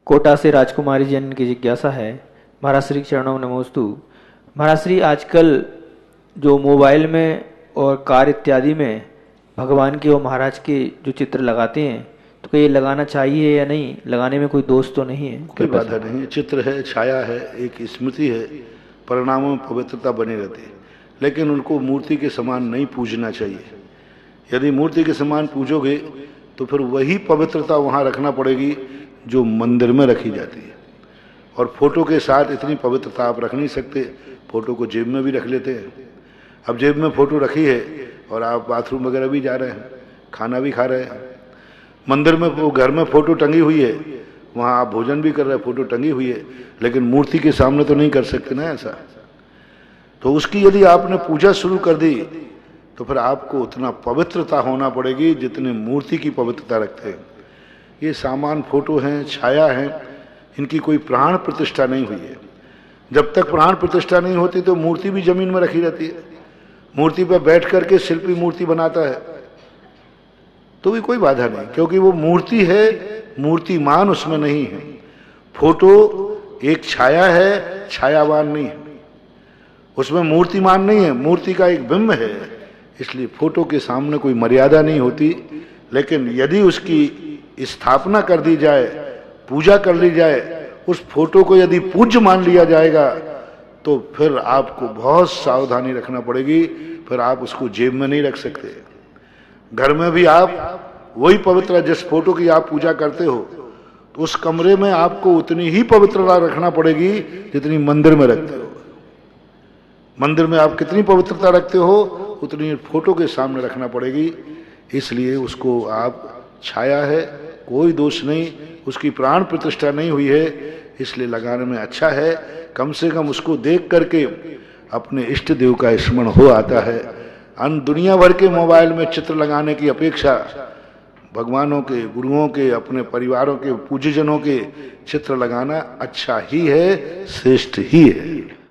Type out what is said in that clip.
कोटा से राजकुमारी जैन की जिज्ञासा है। महाराज श्री चरणों में नमोस्तु। महाराज श्री, आजकल जो मोबाइल में और कार इत्यादि में भगवान के और महाराज के जो चित्र लगाते हैं, तो क्या ये लगाना चाहिए या नहीं? लगाने में कोई दोष तो नहीं है? कोई बाधा नहीं। चित्र है, छाया है, एक स्मृति है, परिणामों में पवित्रता बनी रहती है, लेकिन उनको मूर्ति के समान नहीं पूजना चाहिए। यदि मूर्ति के समान पूजोगे तो फिर वही पवित्रता वहाँ रखना पड़ेगी जो मंदिर में रखी जाती है। और फोटो के साथ इतनी पवित्रता आप रख नहीं सकते। फोटो को जेब में भी रख लेते हैं। अब जेब में फोटो रखी है और आप बाथरूम वगैरह भी जा रहे हैं, खाना भी खा रहे हैं। मंदिर में, वो घर में फोटो टंगी हुई है, वहाँ आप भोजन भी कर रहे हैं, फोटो टंगी हुई है, लेकिन मूर्ति के सामने तो नहीं कर सकते ना ऐसा। तो उसकी यदि आपने पूजा शुरू कर दी तो फिर आपको उतना पवित्रता होना पड़ेगी जितने मूर्ति की पवित्रता रखते हैं। ये सामान फोटो हैं, छाया हैं, इनकी कोई प्राण प्रतिष्ठा नहीं हुई है। जब तक प्राण प्रतिष्ठा नहीं होती तो मूर्ति भी जमीन में रखी रहती है। मूर्ति पर बैठ करके शिल्पी मूर्ति बनाता है तो भी कोई बाधा नहीं, क्योंकि वो मूर्ति है, मूर्तिमान उसमें नहीं है। फोटो एक छाया है, छायावान नहीं है, उसमें मूर्तिमान नहीं है, मूर्ति का एक बिंब है। इसलिए फोटो के सामने कोई मर्यादा नहीं होती। लेकिन यदि उसकी स्थापना कर दी जाए, पूजा कर ली जाए, उस फोटो को यदि पूज्य मान लिया जाएगा तो फिर आपको बहुत सावधानी रखना पड़ेगी। फिर आप उसको जेब में नहीं रख सकते। घर में भी आप वही पवित्रता, जिस फोटो की आप पूजा करते हो, तो उस कमरे में आपको उतनी ही पवित्रता रखना पड़ेगी जितनी मंदिर में रखते हो। मंदिर में आप कितनी पवित्रता रखते हो उतनी फोटो के सामने रखना पड़ेगी। इसलिए उसको आप, छाया है, कोई दोष नहीं, उसकी प्राण प्रतिष्ठा नहीं हुई है, इसलिए लगाने में अच्छा है। कम से कम उसको देख करके अपने इष्ट देव का स्मरण हो आता है। अन्य दुनिया भर के मोबाइल में चित्र लगाने की अपेक्षा भगवानों के, गुरुओं के, अपने परिवारों के, पूज्यजनों के चित्र लगाना अच्छा ही है, श्रेष्ठ ही है।